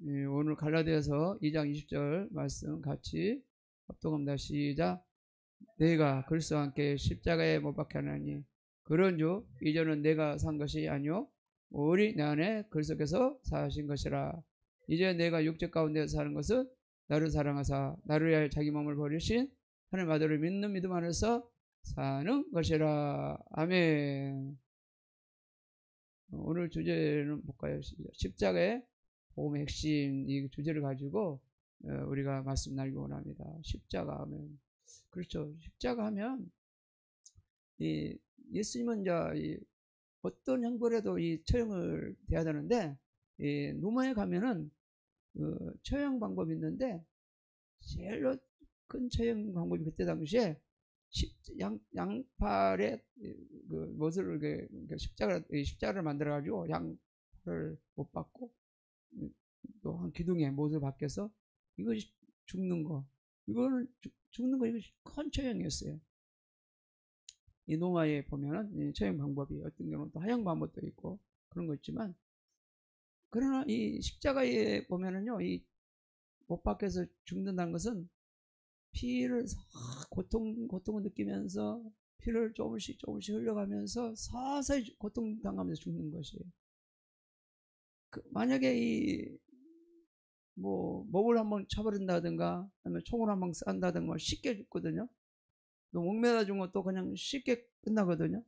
오늘 갈라디아서 2장 20절 말씀 같이 합독합니다. 시작. 내가 그리스도와 함께 십자가에 못 박혀 하나니 그런즉 이제는 내가 산 것이 아니요 오직 내 안에 그리스도께서 사신 것이라. 이제 내가 육체 가운데 사는 것은 나를 사랑하사 나를 위하여 자기 몸을 버리신 하나님 아들을 믿는 믿음 안에서 사는 것이라. 아멘. 오늘 주제는 볼까요? 십자가의 복음의 핵심, 이 주제를 가지고 우리가 말씀 나누기 원합니다. 십자가 하면, 그렇죠. 십자가 하면 예수님은 이제 어떤 형벌에도 이 처형을 돼야 되는데, 로마에 가면은 처형 방법이 있는데 제일로 큰 처형 방법이 그때 당시에 양팔에 그 못을 십자가를 만들어 가지고 양팔을 못 박고 또 한 기둥에 못을 박혀서 이것이 죽는 거, 이거는 죽는 거, 이것이 큰 처형이었어요. 이 로마에 보면은 처형 방법이 어떤 경우는 또 하형 방법도 있고 그런 거 있지만, 그러나 이 십자가에 보면은요, 이 못 박혀서 죽는다는 것은 피를 고통을 느끼면서 피를 조금씩 흘려가면서 서서히 고통당하면서 죽는 것이에요. 만약에 목을 한번 쳐버린다든가 아니면 총을 한번 쏜다든가 쉽게 죽거든요. 또 목매다 죽은 것도 그냥 쉽게 끝나거든요.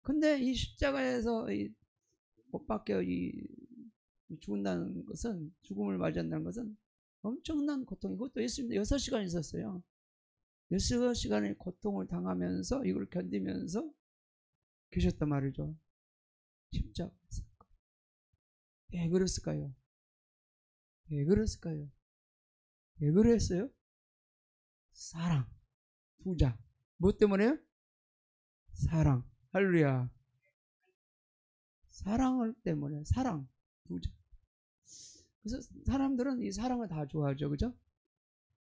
근데 이 십자가에서 못 박혀 죽는다는 것은, 죽음을 맞이한다는 것은 엄청난 고통이고, 그것도 예수님도 6시간 있었어요. 6시간의 고통을 당하면서 이걸 견디면서 계셨단 말이죠. 십자가에서. 왜 그랬을까요? 왜 그랬을까요? 왜 그랬어요? 사랑. 부자. 뭐 때문에요? 사랑. 할렐루야. 사랑을 때문에. 사랑. 부자. 그래서 사람들은 이 사랑을 다 좋아하죠. 그죠?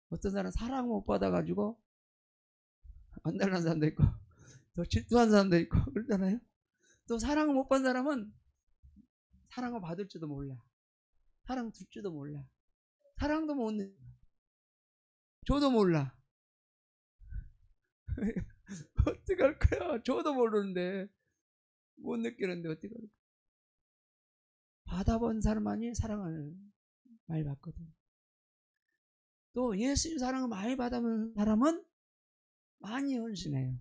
어떤 사람은 사랑을 못 받아가지고 안달난 사람도 있고 또 질투한 사람도 있고 그러잖아요. 또 사랑을 못 받은 사람은 사랑을 받을지도 몰라. 사랑 줄지도 몰라. 사랑도 못 느껴. 줘도 몰라. 어떻게 할 거야? 줘도 모르는데, 못 느끼는데 어떻게 할 거야? 받아본 사람만이 사랑을 많이 받거든. 또 예수님 사랑을 많이 받아본 사람은 많이 헌신해요.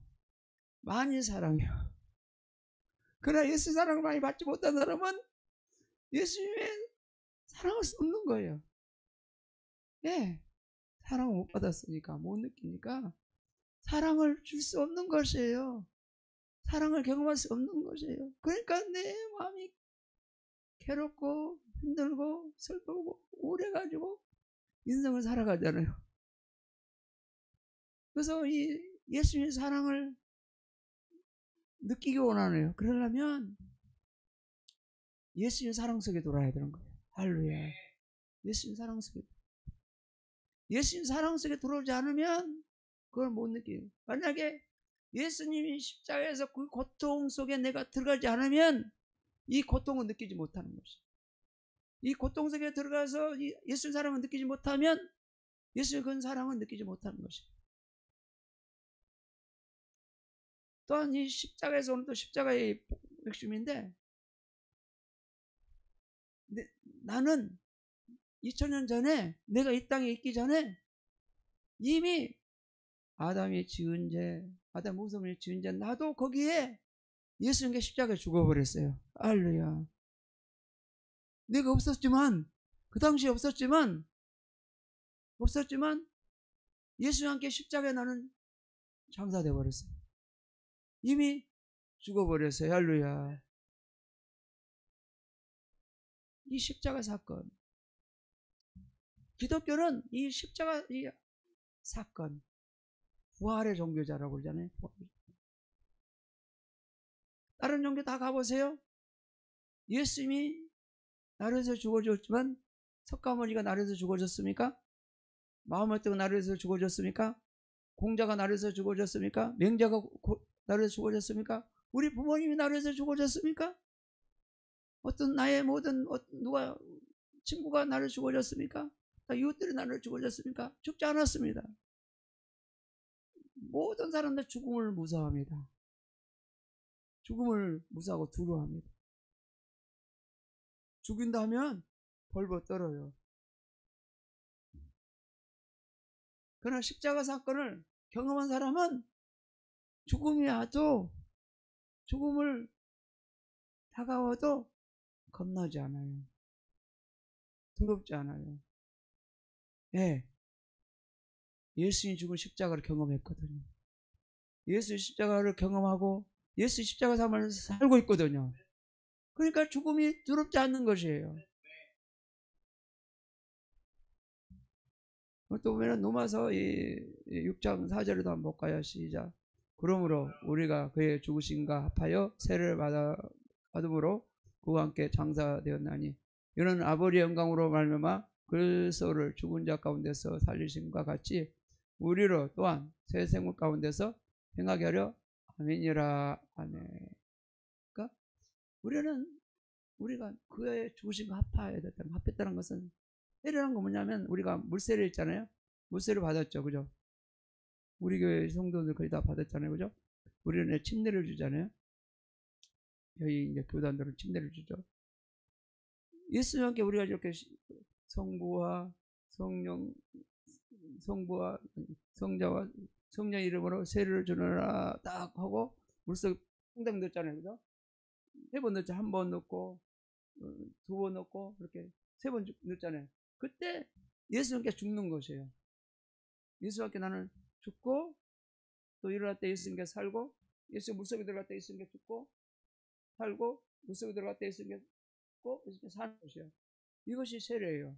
많이 사랑해요. 그러나 예수님 사랑을 많이 받지 못한 사람은 예수님의 사랑할 수 없는 거예요. 예, 사랑을 못 받았으니까, 못 느끼니까 사랑을 줄 수 없는 것이에요. 사랑을 경험할 수 없는 것이에요. 그러니까 내 마음이 괴롭고 힘들고 슬프고 우울해가지고 인생을 살아가잖아요. 그래서 이 예수님의 사랑을 느끼기 원하네요. 그러려면 예수님 사랑 속에 돌아야 되는 거예요. 할렐루야. 예수님 사랑 속에. 예수님 사랑 속에 들어오지 않으면 그걸 못 느껴요. 만약에 예수님이 십자가에서 그 고통 속에 내가 들어가지 않으면 이 고통을 느끼지 못하는 것이에요. 이 고통 속에 들어가서 예수님 사랑을 느끼지 못하면 예수님 그 사랑을 느끼지 못하는 것이에요. 또한 이 십자가에서 오늘 또 십자가의 핵심인데, 나는 2000년 전에, 내가 이 땅에 있기 전에 이미 아담이 지은 죄, 아담 모성이 지은 죄, 나도 거기에 예수님께 십자가에 죽어버렸어요. 할렐루야. 내가 없었지만, 그 당시에 없었지만 예수님과 함께 십자가에 나는 장사돼 버렸어요. 이미 죽어버렸어요. 할렐루야. 이 십자가 사건, 기독교는 이 십자가 이 사건, 부활의 종교자라고 그러잖아요. 다른 종교 다 가보세요. 예수님이 나를 위해서 죽어줬지만 석가모니가 나를 위해서 죽어줬습니까? 마음의 뜨가 나를 위해서 죽어줬습니까? 공자가 나를 위해서 죽어줬습니까? 맹자가 나를 위해서 죽어줬습니까? 우리 부모님이 나를 위해서 죽어줬습니까? 어떤 나의 모든 누가 친구가 나를 죽어줬습니까? 이웃들이 나를 죽어줬습니까? 죽지 않았습니다. 모든 사람들 죽음을 무서워합니다. 죽음을 무서워하고 두려워합니다. 죽인다 하면 벌벌 떨어요. 그러나 십자가 사건을 경험한 사람은 죽음이 와도, 죽음을 다가와도 겁나지 않아요. 두렵지 않아요. 예. 예수님 죽은 십자가를 경험했거든요. 예수의 십자가를 경험하고 예수의 십자가 삶을 살고 있거든요. 그러니까 죽음이 두렵지 않는 것이에요. 또 보면 로마서 6장 4절에도 한번 볼까요? 시작. 그러므로 우리가 그의 죽으심과 합하여 세례를 받음으로 그와 함께 장사되었나니 이는 아버지의 영광으로 말미암아 그리스도를 죽은 자 가운데서 살리심과 같이 우리로 또한 새 생물 가운데서 행하게 하려 아멘이라. 아멘. 그러니까 우리가 그의 죽으심과 합했다는 것은, 세례라는 건 뭐냐면, 우리가 물세례 있잖아요. 물세례 받았죠. 그죠? 우리 교회 성도들 거의 다 받았잖아요. 그죠? 우리는 침례를 주잖아요. 저희 이제 교단들은 침례를 주죠. 예수님과 함께 우리가 이렇게 성부와 성자와 성령 이름으로 세례를 주느라 딱 하고 물속에 퐁당 넣었잖아요. 그죠? 3번 넣었죠. 1번 넣고 2번 넣고 이렇게 3번 넣었잖아요. 그때 예수님께 죽는 것이에요. 예수님께 나는 죽고 또 일어날 때 예수님께 살고, 예수 물속에 들어갈 때 예수님께 죽고 살고, 물속에 들어갈 때 예수님께 죽고 예수님께 사는 것이에요. 이것이 세례예요.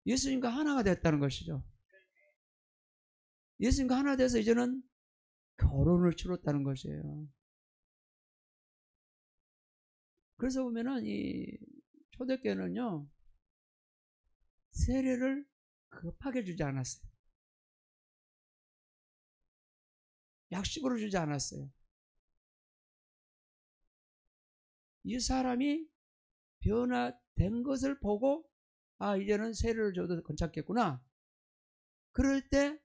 예수님과 하나가 됐다는 것이죠. 예수님과 하나 돼서 이제는 결혼을 치렀다는 것이에요. 그래서 보면은 이 초대교회는요, 세례를 급하게 주지 않았어요. 약식으로 주지 않았어요. 이 사람이 변화된 것을 보고, 아, 이제는 세례를 줘도 괜찮겠구나. 그럴 때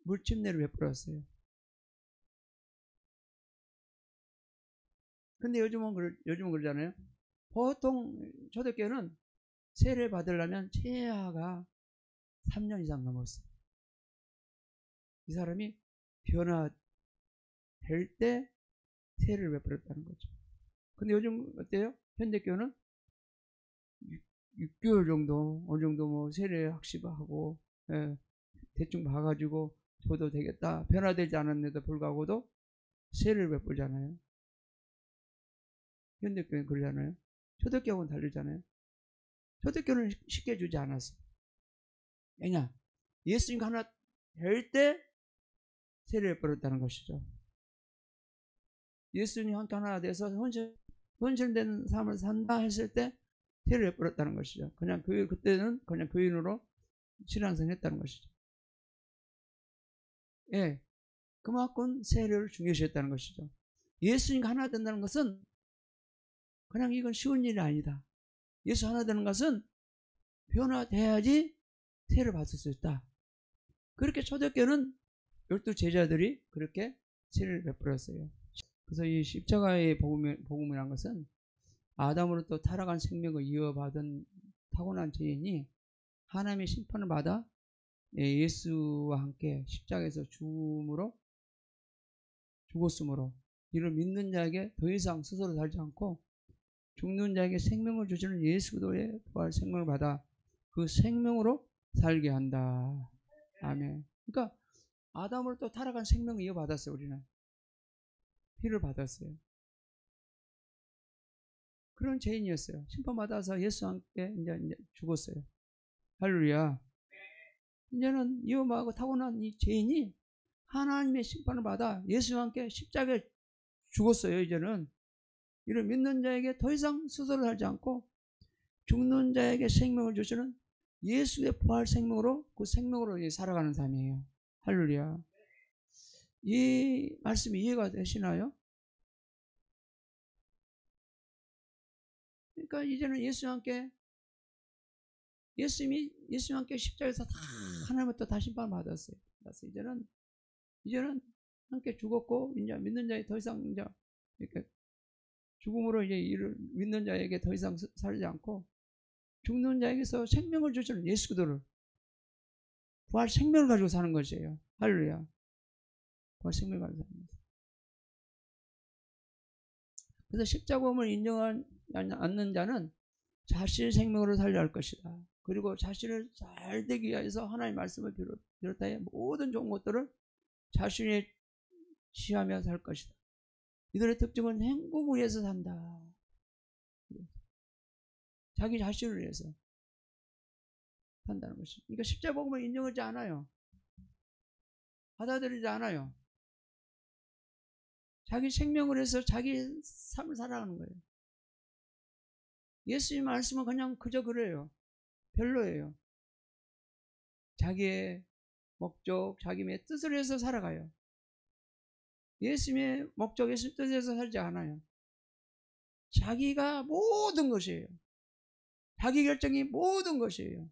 물침례를 베풀었어요. 근데 요즘은 그러잖아요. 보통 초대교회는 세례 받으려면 최하가 3년 이상 넘었어요. 이 사람이 변화될 때 세례를 베풀었다는 거죠. 근데 요즘 어때요? 현대교회는 6개월 정도, 어느 정도 뭐 세례 학습하고, 대충 봐가지고 줘도 되겠다. 변화되지 않았는데도 불구하고도 세례를 베풀잖아요. 현대교회는 그러잖아요. 초대교회는 다르잖아요. 초대교회는 쉽게 주지 않았어요. 왜냐? 예수님과 하나 될 때 세례를 베풀었다는 것이죠. 예수님과 하나 돼서 헌신된 삶을 산다 했을 때 세례를 베풀었다는 것이죠. 그때는 그냥 교인으로 신앙생활 했다는 것이죠. 예, 그만큼 세례를 중요시했다는 것이죠. 예수님과 하나 된다는 것은 그냥 이건 쉬운 일이 아니다. 예수 하나 되는 것은 변화돼야지 세례를 받을 수 있다. 그렇게 초대교회는 12제자들이 그렇게 세례를 베풀었어요. 그래서 이 십자가의 복음이라는 것은 아담으로부터 타락한 생명을 이어받은 타고난 죄인이 하나님의 심판을 받아 예수와 함께 십자가에서 죽었으므로 이를 믿는 자에게 더 이상 스스로 살지 않고 죽는 자에게 생명을 주시는 예수 그리스도의 부활 생명을 받아 그 생명으로 살게 한다. 아멘. 그러니까 아담으로부터 타락한 생명을 이어받았어요. 우리는 피를 받았어요. 그런 죄인이었어요. 심판받아서 예수와 함께 이제 죽었어요. 할렐루야. 이제는 위험하고 타고난 이 죄인이 하나님의 심판을 받아 예수와 함께 십자가에 죽었어요. 이제는 이를 믿는 자에게 더 이상 스스로 살지 않고 죽는 자에게 생명을 주시는 예수의 부활 생명으로, 그 생명으로 살아가는 삶이에요. 할렐루야. 이 말씀이 이해가 되시나요? 그러니까 이제는 예수님과 함께 십자가에서 다 하나님부터 다 심판을 받았어요. 그래서 이제는 함께 죽었고, 이제 믿는 자에 더 이상 이제 이렇게 죽음으로 이제 이를 믿는 자에게 더 이상 살지 않고, 죽는 자에게서 생명을 주시는 예수 그리스도를 부활 생명을 가지고 사는 것이에요. 할렐루야. 부활 생명을 가지고 사는 것이에요. 그래서 십자가음을 인정하지 않는 자는 자신의 생명으로 살려야 할 것이다. 그리고 자신을 잘 되기 위해서 하나님의 말씀을 비롯하여 모든 좋은 것들을 자신이 취하며 살 것이다. 이들의 특징은 행복을 위해서 산다. 자기 자신을 위해서 산다는 것이죠. 그러니까 십자복음을 인정하지 않아요. 받아들이지 않아요. 자기 생명을 해서 자기 삶을 살아가는 거예요. 예수님 말씀은 그냥 그저 그래요. 별로예요. 자기의 목적, 자기의 뜻을 해서 살아가요. 예수님의 목적, 예수님의 뜻에서 살지 않아요. 자기가 모든 것이에요. 자기 결정이 모든 것이에요.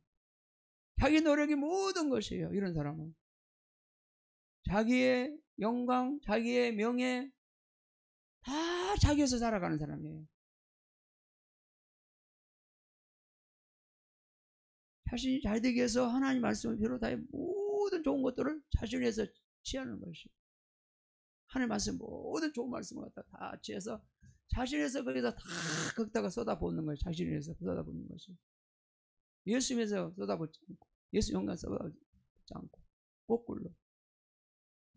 자기 노력이 모든 것이에요. 이런 사람은 자기의 영광, 자기의 명예 다 자기에서 살아가는 사람이에요. 자신이 잘 되기 위해서 하나님 말씀을 비롯하여 모든 좋은 것들을 자신을 위해서 취하는 것이에요. 하나님 말씀 모든 좋은 말씀을 갖다 다 취해서 자신에서 거기다 다 거기다가 쏟아붓는 거예요. 자신에서 쏟아붓는 것이. 예수님에서 쏟아붓지 않고, 예수 영광 쏟아붓지 않고, 거꾸로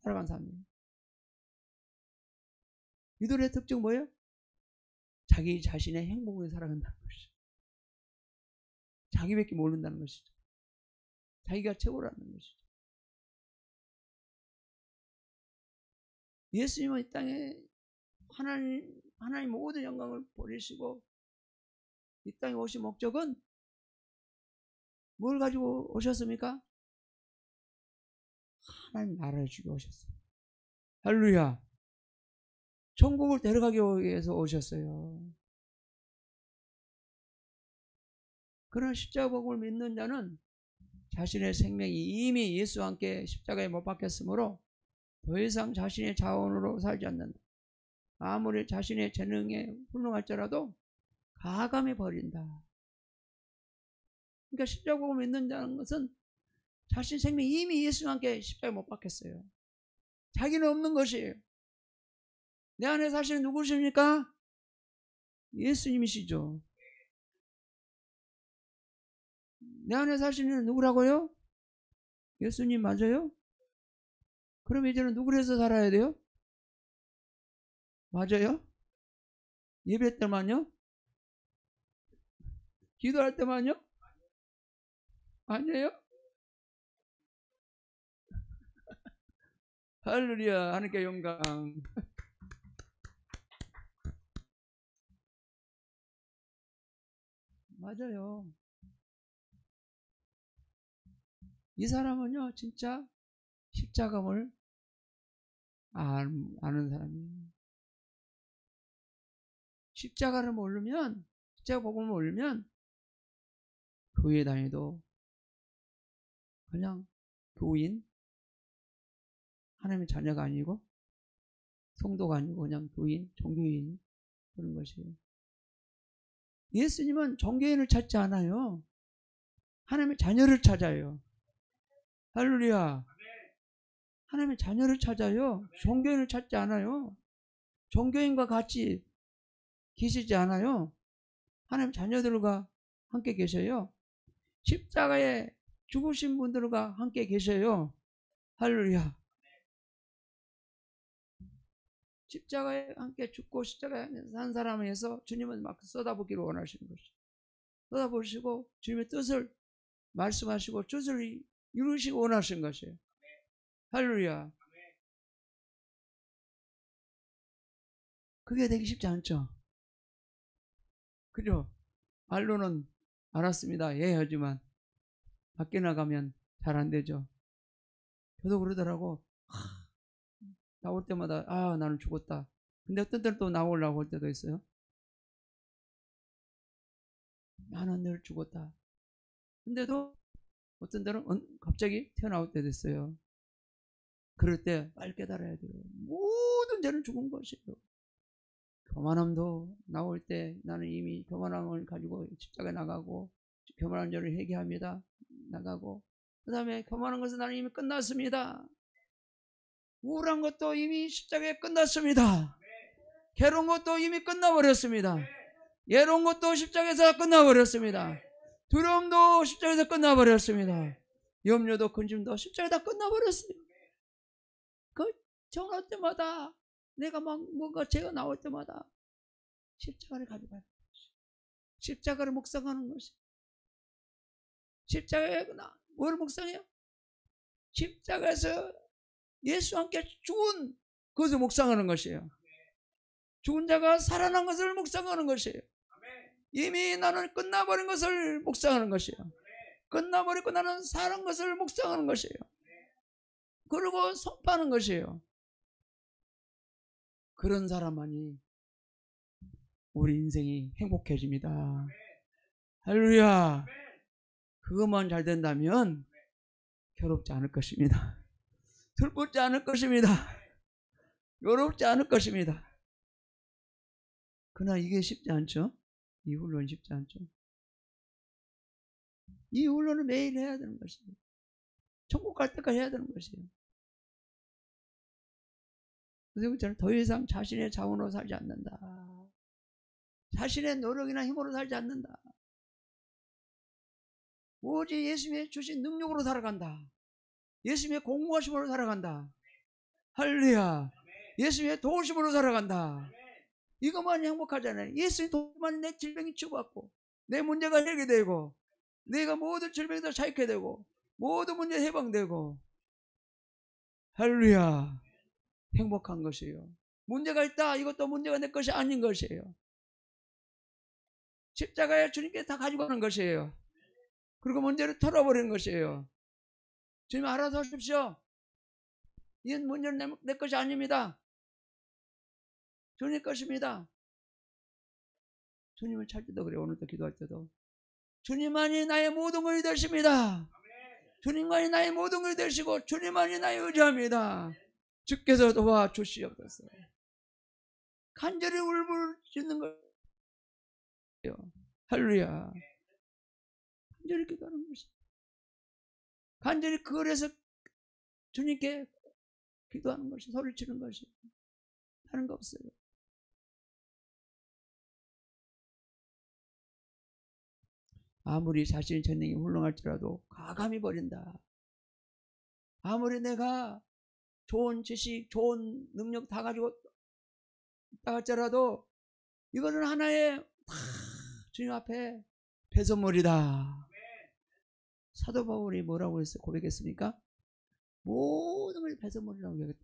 살아간 사람이에요. 이들의 특징 뭐예요? 자기 자신의 행복을 살아간다는 것이죠. 자기밖에 모른다는 것이죠. 자기가 최고라는 것이죠. 예수님은 이 땅에 하나님 모든 영광을 버리시고 이 땅에 오신 목적은 뭘 가지고 오셨습니까? 하나님 나라를 주고 오셨어요. 할렐루야. 천국을 데려가기 위해서 오셨어요. 그러나 십자가복음을 믿는 자는 자신의 생명이 이미 예수와 함께 십자가에 못 박혔으므로 더 이상 자신의 자원으로 살지 않는다. 아무리 자신의 재능에 훌륭할지라도 가감히 버린다. 그러니까 십자가복음을 믿는 자는 것은 자신 생명이 이미 예수와 함께 십자가에 못 박혔어요. 자기는 없는 것이에요. 내 안에 사실은 누구십니까? 예수님이시죠. 내 안에 사시는 누구라고요? 예수님 맞아요? 그럼 이제는 누구를 해서 살아야 돼요? 맞아요? 예배 때만요? 기도할 때만요? 아니에요? 할렐루야. 하나님께 영광. 맞아요. 이 사람은요 진짜 십자가를 아는 사람이에요. 십자가를 모르면, 십자가 복음을 모르면 교회 다니도 그냥 교인, 하나님의 자녀가 아니고 성도가 아니고 그냥 교인, 종교인 그런 것이에요. 예수님은 종교인을 찾지 않아요. 하나님의 자녀를 찾아요. 할렐루야. 하나님의 자녀를 찾아요. 종교인을 찾지 않아요. 종교인과 같이 계시지 않아요. 하나님 자녀들과 함께 계셔요. 십자가에 죽으신 분들과 함께 계셔요. 할렐루야. 십자가에 함께 죽고 십자가에 산 사람에 의해서 주님은 막 쏟아붓기를 원하시는 것이죠. 쏟아부으시고 주님의 뜻을 말씀하시고 뜻을 이루시고 원하시는 것이에요. 할렐루야. 그게 되기 쉽지 않죠. 그죠? 말로는 알았습니다. 예 하지만 밖에 나가면 잘 안 되죠. 저도 그러더라고. 나올 때마다 나는 죽었다. 근데 어떤 때는 또 나오려고 할 때도 있어요. 나는 늘 죽었다. 근데도 어떤 때는 갑자기 튀어나올 때 됐어요. 그럴 때 빨리 깨달아야 돼요. 모든 죄는 죽은 것이에요. 교만함도 나올 때 나는 이미 교만함을 가지고 십자가에 나가고 교만한 죄를 회개합니다. 나가고 그 다음에 교만한 것은 나는 이미 끝났습니다. 우울한 것도 이미 십자가에 끝났습니다. 괴로운 것도 이미 끝나버렸습니다. 예로운 것도 십자가에서 끝나버렸습니다. 두려움도 십자가에서 끝나버렸습니다. 염려도 근심도 십자가에 다 끝나버렸어요. 그 정할 때마다 내가 막 뭔가 죄가 나올 때마다 십자가를 가져가는 것이, 십자가를 묵상하는 것이. 십자가에 뭘 묵상해요? 십자가에서 예수와 함께 죽은 그것을 묵상하는 것이에요. 죽은 자가 살아난 것을 묵상하는 것이에요. 이미 나는 끝나버린 것을 묵상하는 것이에요. 끝나버리고 나는 살은 것을 묵상하는 것이에요. 그리고 선포하는 것이에요. 그런 사람만이 우리 인생이 행복해집니다. 할렐루야. 그것만 잘 된다면 괴롭지 않을 것입니다. 슬프지 않을 것입니다. 외롭지 않을 것입니다. 그러나 이게 쉽지 않죠. 이 훈련은 쉽지 않죠. 이 훈련을 매일 해야 되는 것이에요. 천국 갈 때까지 해야 되는 것이에요. 그래서 저는 더 이상 자신의 자원으로 살지 않는다. 자신의 노력이나 힘으로 살지 않는다. 오직 예수님의 주신 능력으로 살아간다. 예수님의 공부하심으로 살아간다. 할렐루야. 예수님의 도우심으로 살아간다. 이것만 행복하잖아요. 예수님 도우심만 내 질병이 치유받고 내 문제가 해결되고 내가 모든 질병에서 자유케 되고 모든 문제 해방되고 할렐루야. 행복한 것이에요. 문제가 있다. 이것도 문제가 내 것이 아닌 것이에요. 십자가에 주님께 다 가지고 가는 것이에요. 그리고 문제를 털어버리는 것이에요. 주님 알아서 하십시오. 이 문제는 내 것이 아닙니다. 주님 것입니다. 주님을 찾을 때도 그래요. 오늘도 기도할 때도 주님만이 나의 모든 것이 되십니다. 주님만이 나의 모든 것이 되시고 주님만이 나의 의지합니다. 주께서 도와주시옵소서. 간절히 울부짖는 거예요. 할렐루야. 간절히 기도하는 것이. 간절히 그걸에서 주님께 기도하는 것이, 소리치는 것이. 다른 거 없어요. 아무리 자신의 재능이 훌륭할지라도 과감히 버린다. 아무리 내가 좋은 지식, 좋은 능력 다 가지고 있다 할지라도 이거는 하나의 주님 앞에 배설물이다. 사도 바울이 뭐라고 고백했습니까? 모든 걸 배설물이라고 여겼다.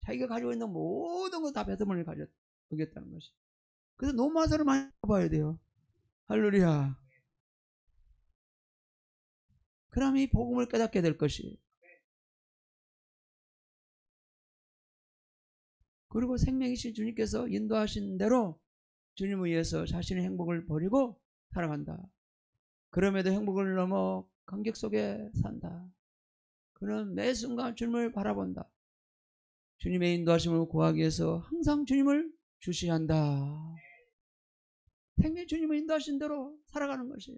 자기가 가지고 있는 모든 거 다 배설물을 여겼다는 것이. 그래서 노마서를 많이 봐야 돼요. 할렐루야. 그럼 이 복음을 깨닫게 될 것이. 그리고 생명이신 주님께서 인도하신 대로 주님을 위해서 자신의 행복을 버리고 살아간다. 그럼에도 행복을 넘어 감격 속에 산다. 그는 매 순간 주님을 바라본다. 주님의 인도하심을 구하기 위해서 항상 주님을 주시한다. 생명 주님을 인도하신 대로 살아가는 것이에요.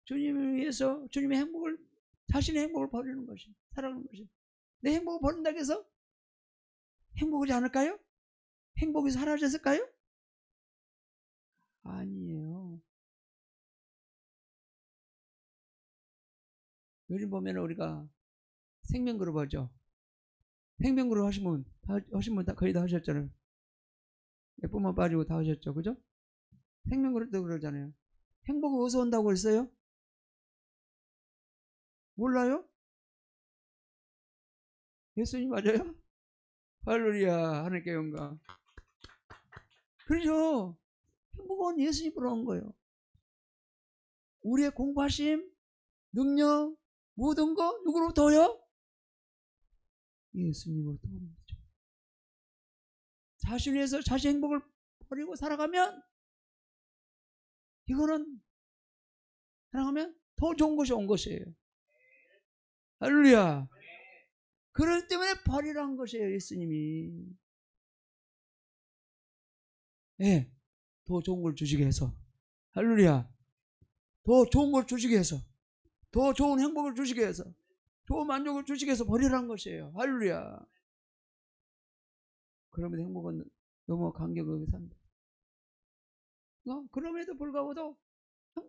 주님을 위해서 주님의 행복을, 자신의 행복을 버리는 것이, 살아가는 것이. 내 행복을 버린다고 해서 행복하지 않을까요? 행복이 사라졌을까요? 아니에요. 요즘 보면 우리가 생명그룹 하죠. 생명그룹 하신 분 다 거의 다 하셨잖아요. 몇 분만 빠지고 다 하셨죠. 그죠? 생명그룹도 그러잖아요. 행복은 어디서 온다고 그랬어요? 몰라요? 예수님 맞아요? 할렐루야. 하나님께 영광. 그렇죠. 행복은 예수님으로 온 거예요. 우리의 공부하심, 능력, 모든 거 누구로부터요? 예수님으로부터 오는 거죠. 자신을 위해서 자신 행복을 버리고 살아가면 이거는 사랑하면 더 좋은 것이 온 것이에요. 할렐루야. 그렇기 때문에 버리라는 것이에요, 예수님이. 예, 더 좋은 걸 주시게 해서. 할렐루야. 더 좋은 걸 주시게 해서, 더 좋은 행복을 주시게 해서, 좋은 만족을 주시게 해서 버리라는 것이에요. 할렐루야. 그러면 행복은 너무 간격하게 산다. 그럼에도 불구하고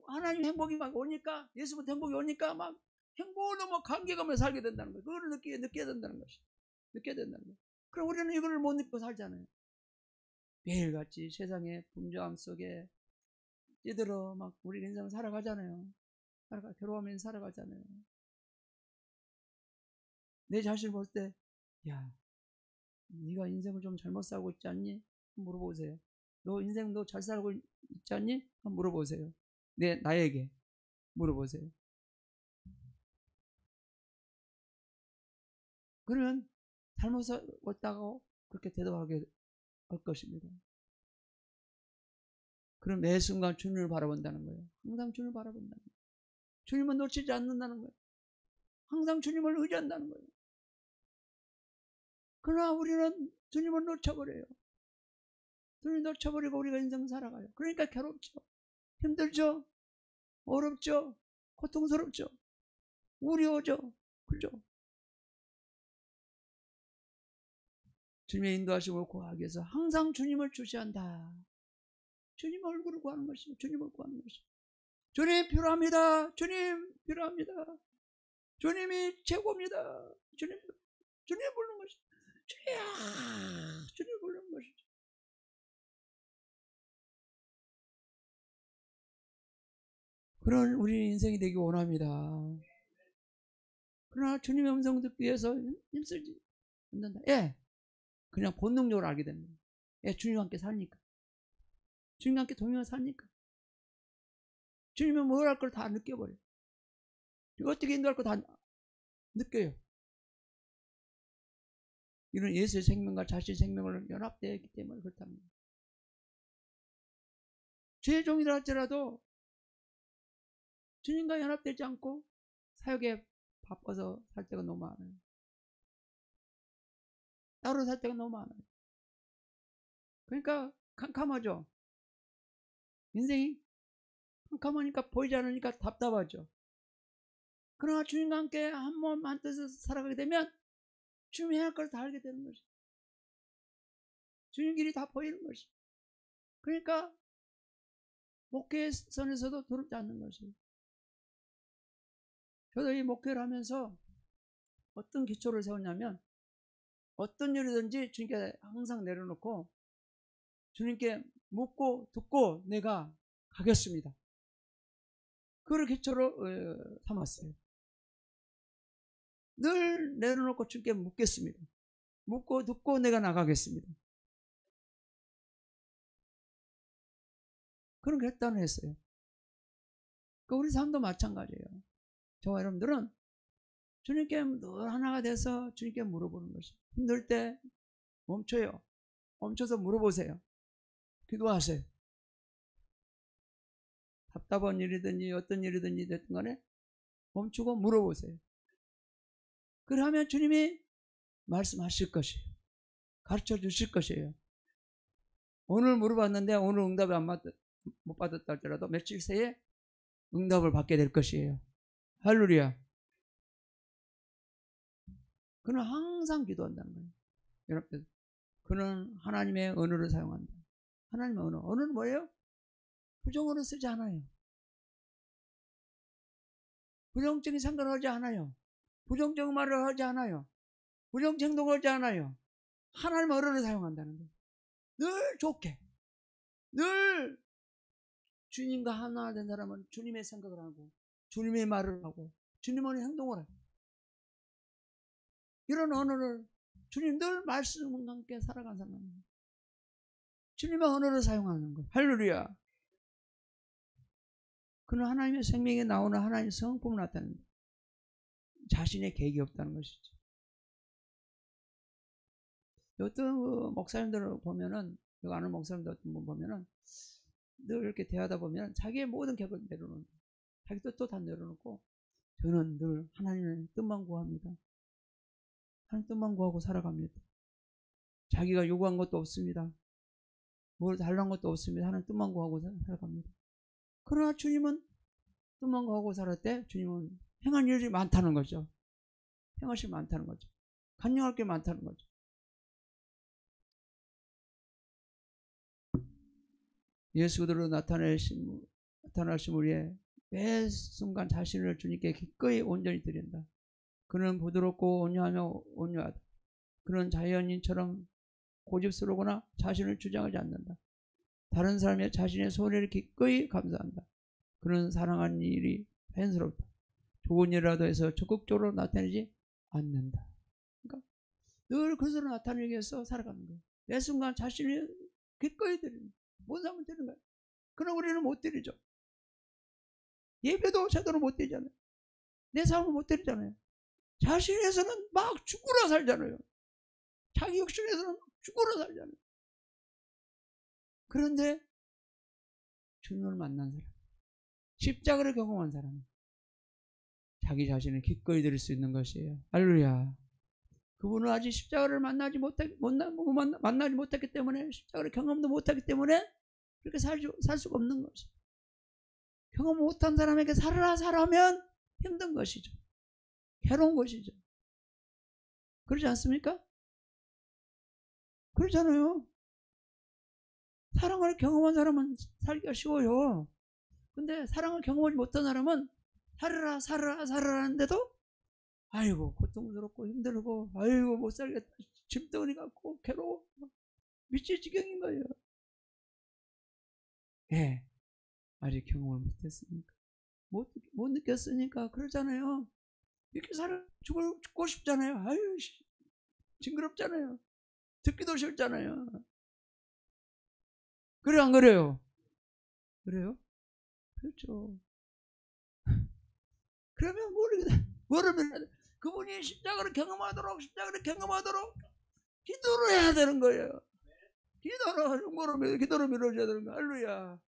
하나님 행복이 막 오니까, 예수부터 행복이 오니까 막 행복을 너무 간격하며 살게 된다는 거예요. 그거를 느껴야 된다는 것이. 느껴야 된다는 거예요. 그럼 우리는 이걸 못 느끼고 살잖아요. 매일같이 세상의 분주함 속에 뛰들어 막 우리 인생을 살아가잖아요. 괴로워하면서 살아가잖아요. 내 자신을 볼 때, 야, 네가 인생을 좀 잘못 살고 있지 않니? 물어보세요. 너 인생 너 잘 살고 있지 않니? 한번 물어보세요. 나에게 물어보세요. 그러면 잘못 살았다고 그렇게 대답하게 할 것입니다. 그럼 매 순간 주님을 바라본다는 거예요. 항상 주님을 바라본다는 거예요. 주님은 놓치지 않는다는 거예요. 항상 주님을 의지한다는 거예요. 그러나 우리는 주님을 놓쳐버려요. 주님을 놓쳐버리고 우리가 인생 살아가요. 그러니까 괴롭죠. 힘들죠. 어렵죠. 고통스럽죠. 우려죠. 그죠? 주님의 인도하심을 구하기 위해서 항상 주님을 주시한다. 주님 얼굴을 구하는 것이죠. 주님을 구하는 것이죠. 주님 필요합니다. 주님 필요합니다. 주님이 최고입니다. 주님 부르는 것이죠. 주님 부르는 것이죠. 그런 우리 인생이 되기 원합니다. 그러나 주님의 음성 듣기 위해서 힘쓰지 않는다. 예, 그냥 본능적으로 알게 됩니다. 예, 주님과 함께 사니까. 주님과 함께 동행을 사니까. 주님이 뭘 할 걸 다 느껴버려요. 어떻게 인도할 거 다 느껴요. 이런 예수의 생명과 자신의 생명을 연합되어 있기 때문에 그렇답니다. 죄의 종이라 할지라도 주님과 연합되지 않고 사역에 바빠서 살 때가 너무 많아요. 따로 살 때가 너무 많아요. 그러니까 캄캄하죠. 인생이 캄캄하니까 보이지 않으니까 답답하죠. 그러나 주님과 함께 한 몸 한 뜻에서 살아가게 되면 주님이 해야 할 걸 다 알게 되는 것이. 주님 길이 다 보이는 것이. 그러니까 목회선에서도 두렵지 않는 것이. 저도 이 목회를 하면서 어떤 기초를 세웠냐면 어떤 일이든지 주님께 항상 내려놓고 주님께 묻고 듣고 내가 가겠습니다. 그걸 기초로 삼았어요. 늘 내려놓고 주님께 묻겠습니다. 묻고 듣고 내가 나가겠습니다. 그런 결단을 했어요. 우리 삶도 마찬가지예요. 저와 여러분들은 주님께 늘 하나가 돼서 주님께 물어보는 것이. 힘들 때 멈춰요. 멈춰서 물어보세요. 기도하세요. 답답한 일이든지 어떤 일이든지 됐든 간에 멈추고 물어보세요. 그러면 주님이 말씀하실 것이에요. 가르쳐 주실 것이에요. 오늘 물어봤는데 오늘 응답을 못 받았다 할지라도 며칠 새에 응답을 받게 될 것이에요. 할렐루야. 그는 항상 기도한다는 거예요. 여러분, 그는 하나님의 언어를 사용한다. 하나님의 언어. 언어는 뭐예요? 부정어를 쓰지 않아요. 부정적인 생각을 하지 않아요. 부정적인 말을 하지 않아요. 부정적 행동을 하지 않아요. 하나님의 언어를 사용한다는 거예요. 늘 좋게. 늘 주님과 하나 된 사람은 주님의 생각을 하고 주님의 말을 하고 주님의 행동을 하고 이런 언어를 주님 늘 말씀과 함께 살아간 사람입니다. 주님의 언어를 사용하는 거예요. 할렐루야. 그는 하나님의 생명에 나오는 하나님의 성품을 나타낸다. 자신의 계획이 없다는 것이죠. 어떤 목사님들을 보면은, 여기 아는 목사님들 어떤 분 보면은 늘 이렇게 대하다 보면 자기의 모든 계획을 내려놓는다. 자기 뜻도 다 내려놓고 저는 늘 하나님의 뜻만 구합니다. 하나님 뜻만 구하고 살아갑니다. 자기가 요구한 것도 없습니다. 뭘 달란 것도 없습니다. 하나님 뜻만 구하고 살아갑니다. 그러나 주님은 뜻만 구하고 살을 때 주님은 행한 일이 많다는 거죠. 행하실 많다는 거죠. 간증할 게 많다는 거죠. 예수들로 나타나신 우리의 매 순간 자신을 주님께 기꺼이 온전히 드린다. 그는 부드럽고 온유하다. 그는 자연인처럼 고집스러우거나 자신을 주장하지 않는다. 다른 사람의 자신의 손해를 기꺼이 감사한다. 그는 사랑하는 일이 자연스럽다. 좋은 일이라도 해서 적극적으로 나타내지 않는다. 그러니까 늘 그것으로 나타내기 위해서 살아가는 거예요. 매 순간 자신을 기꺼이 드리는 거예요. 못 사면 되는 거예요. 그러나 우리는 못 드리죠. 예배도 제대로 못 드리잖아요. 내 삶을 못 드리잖아요. 자신에서는 막 죽으러 살잖아요. 자기 욕심에서는 죽으러 살잖아요. 그런데 주님을 만난 사람, 십자가를 경험한 사람은 자기 자신을 기꺼이 드릴 수 있는 것이에요. 할렐루야. 그분은 아직 십자가를 만나지 못했기 때문에, 십자가를 경험도 못하기 때문에 그렇게 살 수가 없는 것이죠. 경험 못한 사람에게 살아면 힘든 것이죠. 괴로운 것이죠. 그러지 않습니까? 그렇잖아요. 사랑을 경험한 사람은 살기가 쉬워요. 근데 사랑을 경험하지 못한 사람은 살아라 하는데도 아이고 고통스럽고 힘들고 아이고 못 살겠다, 짐덩어리 같고 괴로워, 미칠 지경인 거예요. 예, 아직 경험을 못했으니까, 못 느꼈으니까 그러잖아요. 이렇게 죽고 싶잖아요. 아유 징그럽잖아요. 듣기도 싫잖아요. 그래 안 그래요? 그래요? 그렇죠. 그러면 뭐를 그분이 십자가를 경험하도록 기도를 해야 되는 거예요. 기도로 밀어줘야 되는 거예요. 할렐루야.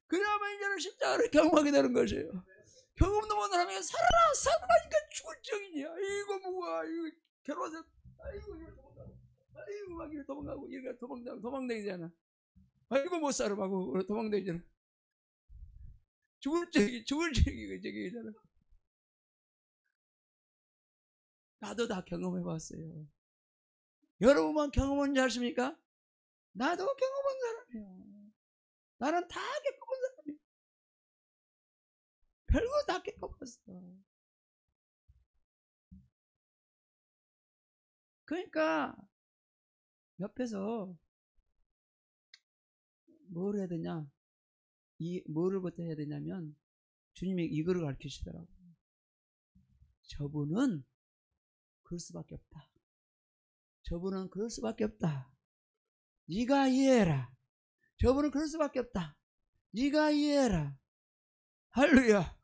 그러면 이제는 십자가를 경험하게 되는 것이에요. 경험도 못한 사람이 살아가니까 죽을 지경이냐. 아이고 뭐야, 이거 괴로워서 아이고 이거 도망가고, 아이고 막 이거 도망가고, 이거 도망다니잖아. 아이고 못 살아 하고 도망다니잖아. 죽을 적이잖아. 나도 다 경험해봤어요. 여러분만 경험한 줄 아십니까? 나도 경험한 사람이에요. 나는 다 겪어본 사람이에요. 별거 다 겪어봤어. 그러니까 옆에서 뭘 해야 되냐, 뭐를부터 해야 되냐면 주님이 이거를 가르치시더라고요. 저분은 그럴 수밖에 없다. 저분은 그럴 수밖에 없다. 네가 이해해라. 저분은 그럴 수밖에 없다. 네가 이해해라. 할렐루야.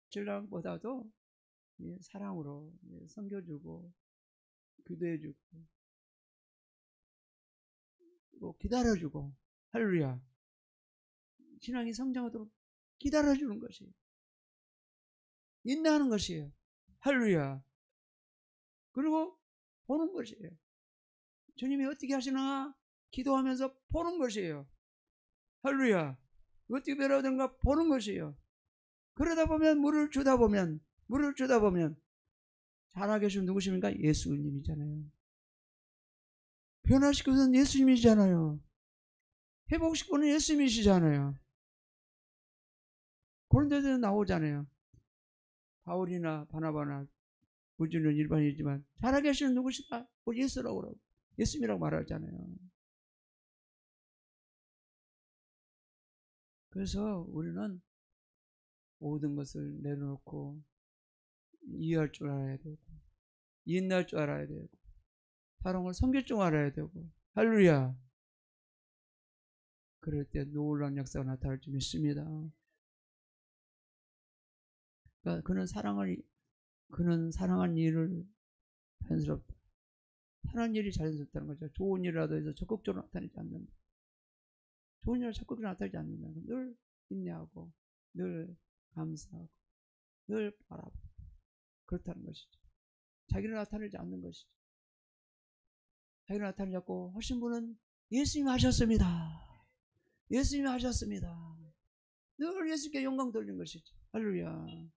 신랑보다도 사랑으로 섬겨주고 기도해주고 기다려주고, 할렐루야. 신앙이 성장하도록 기다려주는 것이에요. 인내하는 것이에요. 할렐루야. 그리고 보는 것이에요. 주님이 어떻게 하시나 기도하면서 보는 것이에요. 할렐루야. 어떻게 변화되는가 보는 것이에요. 그러다 보면 물을 주다 보면 살아 계신 누구십니까? 예수님이잖아요. 변화시키는 예수님이잖아요. 회복시키는 예수님이시잖아요. 그런 데서 나오잖아요. 바울이나 바나바나 우주는 일반이지만 살아계시는 누구시다? 예수라고 그러고 예수님이라고 말하잖아요. 그래서 우리는 모든 것을 내려놓고 이해할 줄 알아야 되고, 인내할 줄 알아야 되고, 사랑을 섬길 줄 알아야 되고, 할렐루야. 그럴 때 놀라운 역사가 나타날 줄 믿습니다. 그러니까 그는 사랑한 일을 자연스럽다. 사랑한 일이 자연스럽다는 거죠. 좋은 일이라도 해서 적극적으로 나타내지 않는다. 좋은 일을 적극적으로 나타내지 않는다. 늘 인내하고 늘 감사하고 늘 바라보고 그렇다는 것이죠. 자기를 나타내지 않는 것이죠. 자기를 나타내지 않고 하신 분은 예수님이 하셨습니다. 예수님이 하셨습니다. 늘 예수님께 영광 돌리는 것이죠. 할렐루야.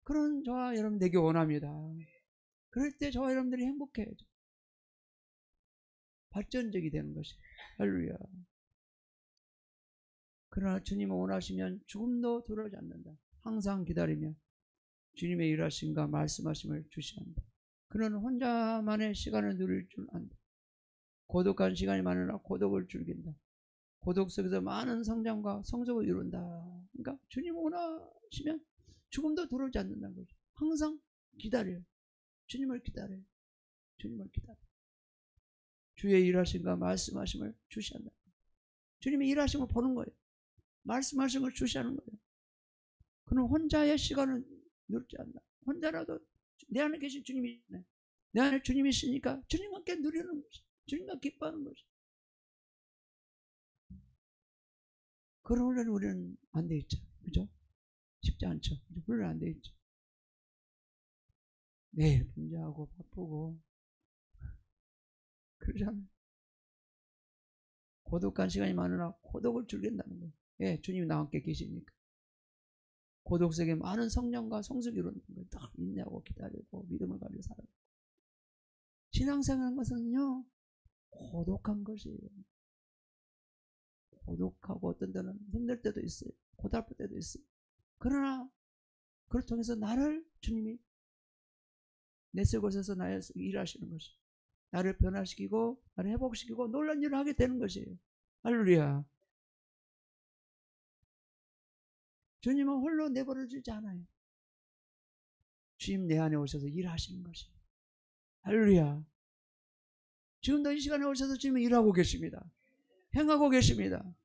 그런 저와 여러분 되기 원합니다. 그럴 때 저와 여러분들이 행복해야죠. 발전적이 되는 것이죠. 할렐루야. 그러나 주님은 원하시면 죽음도 두려워하지 않는다. 항상 기다리며 주님의 일하심과 말씀하심을 주시한다. 그는 혼자만의 시간을 누릴 줄 안다. 고독한 시간이 많으나 고독을 즐긴다. 고독 속에서 많은 성장과 성적을 이룬다. 그러니까 주님 원하시면 죽음도 두려워하지 않는다는 거죠. 항상 기다려요. 주님을 기다려요. 주님을 기다려요. 주의 일하심과 말씀하심을 주시한다. 주님의 일하심을 보는 거예요. 말씀하심을 주시하는 거예요. 그는 혼자의 시간을 누리지 않는다. 혼자라도 내 안에 계신 주님이 있네. 내 안에 주님이 있으니까 주님과 함께 누리는 것이, 주님과 기뻐하는 것이. 그런 훈련을 우리는 안 돼 있죠. 그죠? 쉽지 않죠. 훈련 안 돼 있죠. 매일 분주하고 바쁘고 그러잖아요. 고독한 시간이 많으나 고독을 즐긴다는 거예요. 예, 주님이 나와 함께 계시니까. 고독 속에 많은 성령과 성숙이 이루는 거예요. 딱 인내하고 기다리고 믿음을 가지고 살아요. 신앙생활하는 것은요, 고독한 것이에요. 고독하고 어떤 때는 힘들 때도 있어요. 고달플 때도 있어요. 그러나 그걸 통해서 나를 주님이 내 속에서 나의 일하시는 것이에요. 나를 변화시키고 나를 회복시키고 놀라운 일을 하게 되는 것이에요. 할렐루야. 주님은 홀로 내버려 주지 않아요. 주님 내 안에 오셔서 일하시는 것이에요. 할렐루야. 지금도 이 시간에 오셔서 주님은 일하고 계십니다. 행하고 계십니다.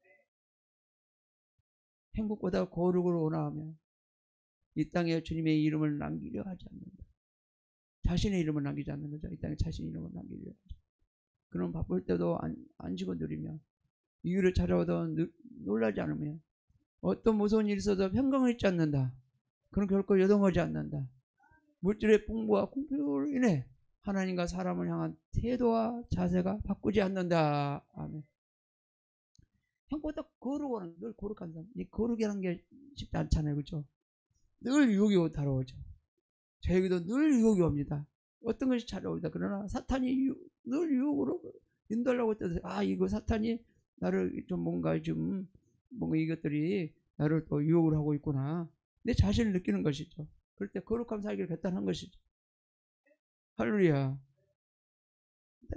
행복보다 거룩을 원하며 이 땅에 주님의 이름을 남기려 하지 않는다. 자신의 이름을 남기지 않는 거죠. 이 땅에 자신의 이름을 남기려 하죠. 그럼 바쁠 때도 안지고 누리며 이유를 찾아오도 놀라지 않으며 어떤 무서운 일이 있어도 평강을 잊지 않는다. 그럼 결코 요동하지 않는다. 물질의 풍부와 공평으로 인해 하나님과 사람을 향한 태도와 자세가 바꾸지 않는다. 아멘. 행보다 거룩한, 늘 거룩한 사람. 이 거룩이라는 게 쉽지 않잖아요. 그렇죠? 늘 유혹이 다가오죠. 저에게도 늘 유혹이 옵니다. 어떤 것이 찾아옵니다. 그러나 사탄이 늘 유혹으로 인도하려고 했더니 이거 사탄이 나를 좀 뭔가 이것들이 나를 또 유혹을 하고 있구나. 내 자신을 느끼는 것이죠. 그럴 때 거룩한 살기를 결단한 것이죠. 할렐루야.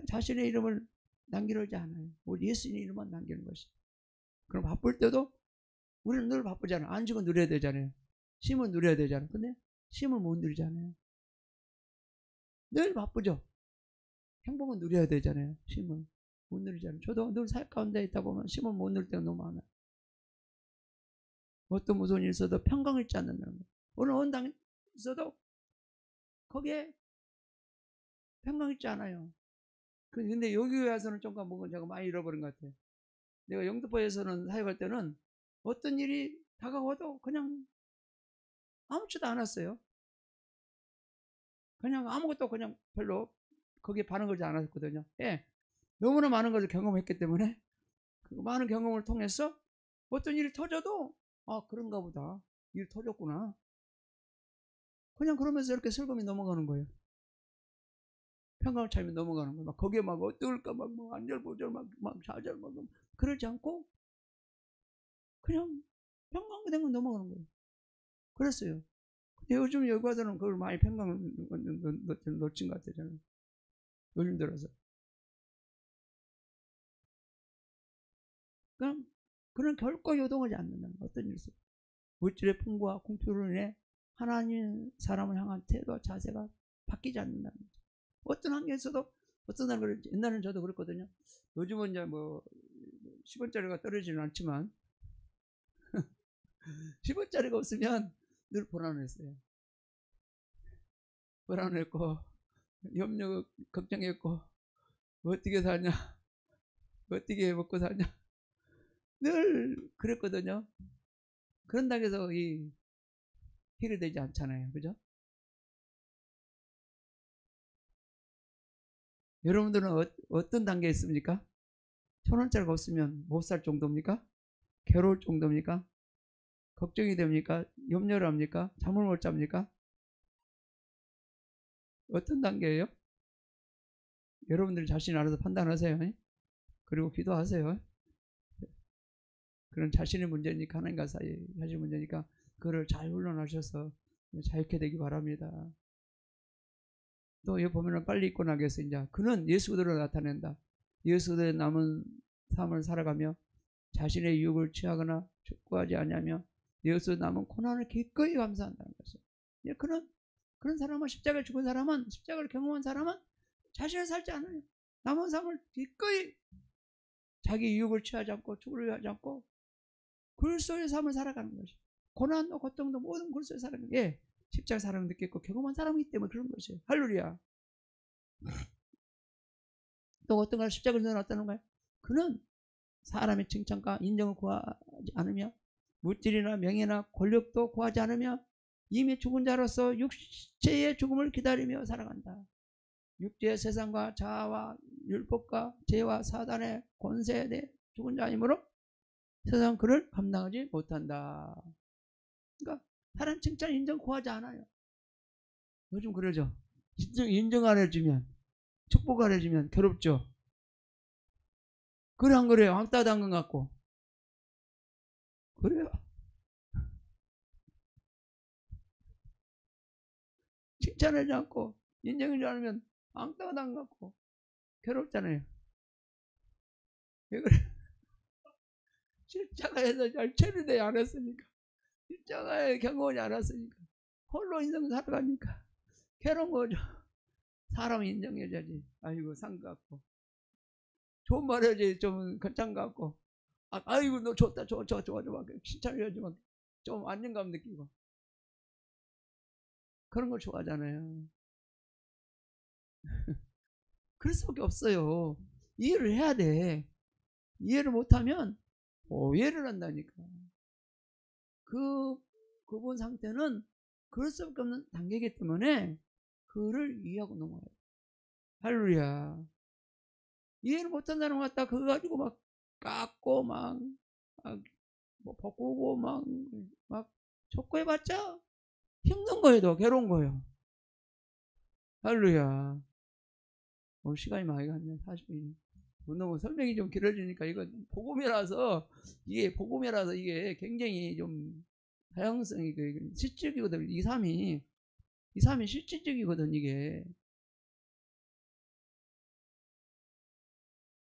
자신의 이름을 남기려지 않아요. 우리 예수님의 이름만 남기는 것이죠. 그럼 바쁠 때도 우리는 늘 바쁘잖아요. 안식은 누려야 되잖아요. 쉼은 누려야 되잖아요. 근데 쉼을 못 누리잖아요. 늘 바쁘죠. 행복은 누려야 되잖아요. 쉼을 못 누리잖아요. 저도 늘 살 가운데 있다 보면 쉼을 못 누릴 때가 너무 많아요. 어떤 무서운 일이 있어도 평강을 잊지 않는다는 거예요. 어느 언당에 있어도 거기에 평강 있지 않아요. 근데 여기 와서는 좀가 뭔가 제가 많이 잃어버린 것 같아요. 내가 영등포에서는 사역할 때는 어떤 일이 다가와도 그냥 아무렇지도 않았어요. 그냥 아무것도 그냥 별로 거기에 반응하지 않았거든요. 예, 너무나 많은 것을 경험했기 때문에 그 많은 경험을 통해서 어떤 일이 터져도 그런가 보다. 일이 터졌구나. 그냥 그러면서 이렇게 슬금이 넘어가는 거예요. 평강을 찾으며 넘어가는 거예요. 막 거기에 막 어떨까 막 안절부절 막 좌절 막 그러지 않고 그냥 평강된 건 넘어가는 거예요. 그랬어요. 근데 요즘 여기 와서는 그걸 많이 평강을 놓친 것 같아요. 저는 요즘 들어서. 그런 결코 요동하지 않는다는 거. 어떤 일이죠? 물질의 풍부와 공표로 인해 하나님 사람을 향한 태도와 자세가 바뀌지 않는다는 거죠. 어떤 환경에서도 어떤 날은 옛날에는 저도 그랬거든요. 요즘은 이제 10원짜리가 떨어지는 않지만 10원짜리가 없으면 늘 불안했어요. 불안했고 염려 걱정했고 어떻게 사냐, 어떻게 먹고 사냐 늘 그랬거든요. 그런다고 해서 해결되지 않잖아요. 그죠? 여러분들은 어떤 단계에 있습니까? 1,000원짜리가 없으면 못 살 정도입니까? 괴로울 정도입니까? 걱정이 됩니까? 염려를 합니까? 잠을 못 잡니까? 어떤 단계예요? 여러분들 자신 알아서 판단하세요. 그리고 기도하세요. 그런 자신의 문제니까, 하나님과 사이 자신의 문제니까 그거를 잘 훈련하셔서 자유케 되기 바랍니다. 또 여기 보면은 빨리 잊고 나겠어. 이제 그는 예수 그대로 나타낸다. 예수 그대로 남은 삶을 살아가며 자신의 유혹을 취하거나 촉구하지 않으며 예수 남은 고난을 기꺼이 감사한다는 것이에요. 그런 사람은, 십자가에 죽은 사람은, 십자가를 경험한 사람은 자신을 살지 않아요. 남은 삶을 기꺼이 자기 유혹을 취하지 않고 촉구를 하지 않고 글 속의 삶을 살아가는 것이에요. 고난도 고통도 모든 글 속에 살아가는 게, 예, 십자가 사랑을 느꼈고 경험한 사람이기 때문에 그런 것이에요. 할렐루야. 또 어떤 걸 십자가를 내놨다는 거예요? 그는 사람의 칭찬과 인정을 구하지 않으며 물질이나 명예나 권력도 구하지 않으며 이미 죽은 자로서 육체의 죽음을 기다리며 살아간다. 육체의 세상과 자아와 율법과 죄와 사단의 권세에 대해 죽은 자이므로 세상은 그를 감당하지 못한다. 그러니까 사람 칭찬 인정 구하지 않아요. 요즘 그러죠. 인정 안 해주면, 축복 안 해주면 괴롭죠. 그래 안 그래요? 왕따 당근 같고. 그래요. 칭찬하지 않고 인정하지 않으면 왕따가 당근 같고 괴롭잖아요. 왜 그래? 십자가에서 잘 처리되지 않았으니까, 십자가에 경험하지 않았으니까, 홀로 인생 살아가니까 괴로운 거죠. 사람 인정해줘야지. 아이고 상 같고 좋은 말 해야지. 좀 거창 같고, 아이고 너 좋다, 좋아 막 칭찬해야지. 막 좀 안정감 느끼고 그런 걸 좋아하잖아요. 그럴 수밖에 없어요. 이해를 해야 돼. 이해를 못하면 오해를 한다니까. 그분 상태는 그럴 수밖에 없는 단계이기 때문에 그를 이해하고 넘어가요. 할렐루야. 이해를 못한 사람 갖다 그거 가지고 막 깎고 뭐 바꾸고 막 촉구해봤자 힘든 거예요. 더 괴로운 거예요. 할렐루야. 오늘 시간이 많이 갔네. 40분이. 너무 설명이 좀 길어지니까, 이거 복음이라서 이게 굉장히 좀 다양성이 실질적이거든. 2, 3이 실질적이거든 이게.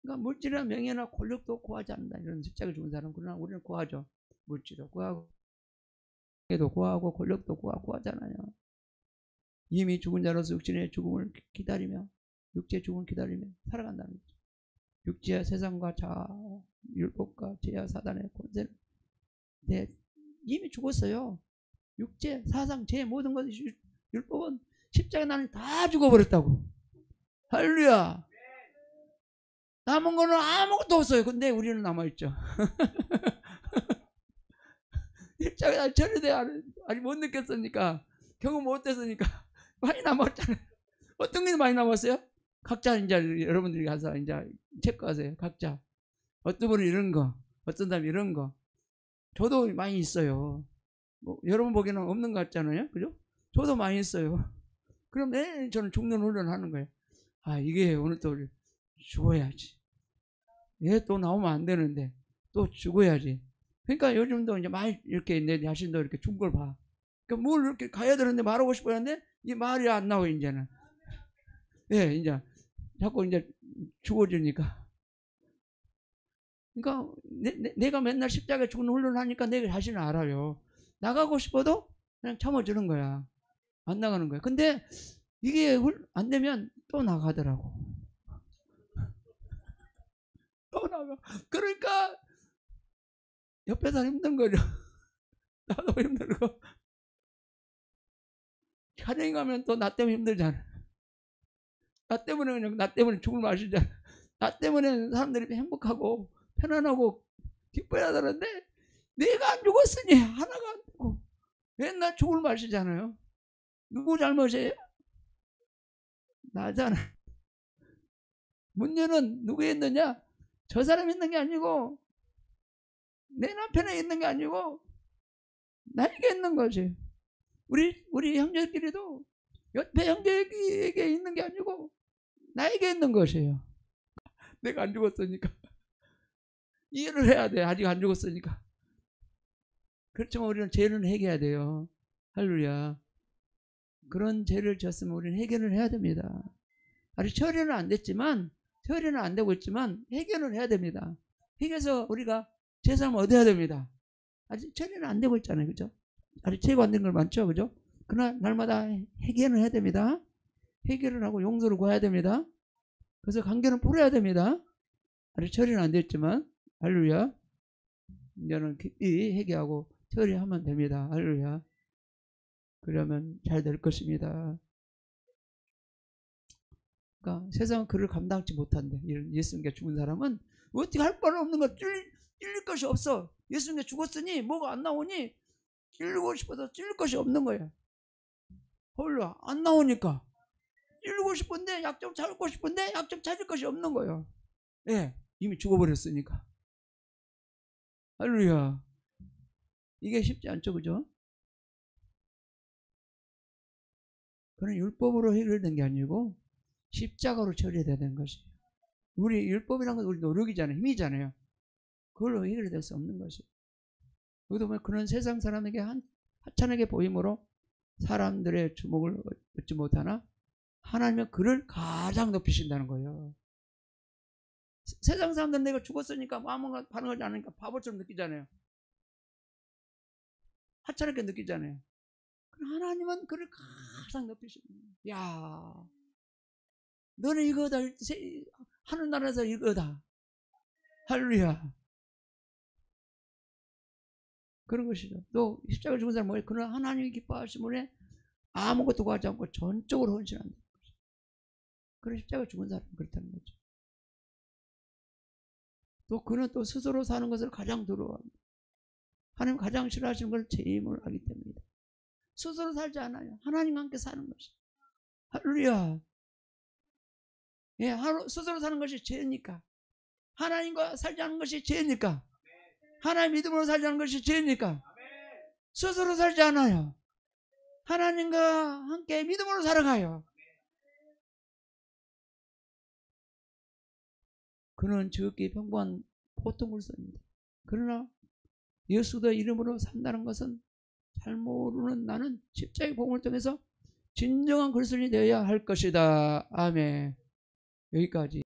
그러니까 물질이나 명예나 권력도 구하지 않는다. 이런 십자가 죽은 사람. 그러나 우리는 구하죠. 물질도 구하고 명예도 구하고 권력도 구하잖아요. 이미 죽은 자로서 육신의 죽음을 기다리며, 육체의 죽음을 기다리며 살아간다는 거죠. 육체의 세상과 자아, 율법과 죄와 사단의 권세는 이미 죽었어요. 육체, 사상, 죄 모든 것, 율법은 십자가에 나는 다 죽어버렸다고. 할렐루야. 남은 거는 아무것도 없어요. 근데 우리는 남아있죠. 십자가에 처리돼 아직 못 느꼈으니까, 경험 못 했으니까 많이 남았잖아요. 어떤 게 많이 남았어요? 각자 이제 여러분들이 가서 이제 체크하세요. 각자. 어떤 분은 이런 거, 어떤 사람이 이런 거. 저도 많이 있어요. 뭐 여러분 보기에는 없는 것 같잖아요. 그죠? 저도 많이 있어요. 그럼 매일 저는 죽는 훈련을 하는 거예요. 이게 오늘 또 죽어야지. 얘 또 나오면 안 되는데 또 죽어야지. 그러니까 요즘도 이제 많이 이렇게 내 자신도 이렇게 죽은 걸 봐. 그러니까 뭘 이렇게 가야 되는데 말하고 싶어 하는데 이 말이 안 나와 이제는. 예, 이제 자꾸 이제 죽어지니까. 그러니까 내가 맨날 십자가에 죽는 훈련을 하니까 내 자신을 알아요. 나가고 싶어도 그냥 참아주는 거야. 안 나가는 거야. 근데 이게 안 되면 또 나가더라고. 또 나가. 그러니까 옆에 사람 힘든 거죠. 나도 힘들고. 촬영 가면 또 나 때문에 힘들잖아. 나 때문에 죽을 맛이잖아. 나 때문에 사람들이 행복하고 편안하고 기뻐야 되는데 내가 안 죽었으니 하나가 안 되고 맨날 죽을 맛이잖아요. 누구 잘못이에요? 나잖아. 문제는 누구에 있느냐? 저 사람이 있는 게 아니고 내 남편에 있는 게 아니고 나에게 있는 거지. 우리 형제끼리도 옆에 형제에게 있는 게 아니고 나에게 있는 것이에요. 내가 안 죽었으니까 이해를 해야 돼. 아직 안 죽었으니까. 그렇지만 우리는 죄는 해결해야 돼요. 할렐루야. 그런 죄를 졌으면 우리는 해결을 해야 됩니다. 아직 처리는 안 됐지만, 처리는 안 되고 있지만 해결을 해야 됩니다. 해결해서 우리가 제사함을 얻어야 됩니다. 아직 처리는 안 되고 있잖아요. 그죠? 아직 처리가 안 된 걸 많죠. 그죠? 그러나 날마다 해결을 해야 됩니다. 해결을 하고 용서를 구해야 됩니다. 그래서 관계는 풀어야 됩니다. 아직 처리는 안 됐지만, 할렐루야. 이제는 깊이 회개하고 처리하면 됩니다. 할렐루야. 그러면 잘 될 것입니다. 그러니까 세상은 그를 감당치 못한대. 이런 예수님께 죽은 사람은 어떻게 할 바는 없는 거야. 찔릴 것이 없어. 예수님께 죽었으니 뭐가 안 나오니 찔리고 싶어서 찔릴 것이 없는 거야. 홀로 안 나오니까 찔리고 싶은데 약 좀 찾고 싶은데 약 좀 찾을 것이 없는 거예요. 예, 이미 죽어버렸으니까. 할렐루야. 이게 쉽지 않죠, 그죠? 그건 율법으로 해결된 게 아니고 십자가로 처리해야 되는 것이에요. 우리 율법이라는 건 우리 노력이잖아요. 힘이잖아요. 그걸로 해결될 수 없는 것이에요. 여기도 보면 그런 세상 사람에게 하찮게 보임으로 사람들의 주목을 얻지 못하나 하나님은 그를 가장 높이신다는 거예요. 세상 사람들은 내가 죽었으니까 아무나 반응하지 않으니까 바보처럼 느끼잖아요. 하찮게 느끼잖아요. 하나님은 그를 가장 높이시는 거예요. 야, 너는 이거다. 하늘나라에서 이거다. 할렐루야. 그런 것이죠. 또 십자가 죽은 사람 뭐예요? 그는 하나님이 기뻐하시므로 아무것도 구하지 않고 전적으로 헌신한다. 그런 십자가 죽은 사람은 그렇다는 거죠. 또 그는 또 스스로 사는 것을 가장 두려워합니다. 하나님 가장 싫어하시는 걸 죄임을 알기 때문이다. 스스로 살지 않아요. 하나님과 함께 사는 것이. 할렐루야. 예, 스스로 사는 것이 죄니까. 하나님과 살지 않는 것이 죄니까. 하나님 믿음으로 살지 않는 것이 죄니까. 스스로 살지 않아요. 하나님과 함께 믿음으로 살아가요. 그는 지극히 평범한 보통 물건입니다. 그러나 예수의 이름으로 산다는 것은 잘 모르는 나는 십자가의 복음을 통해서 진정한 그리스도인이 되어야 할 것이다. 아멘. 여기까지.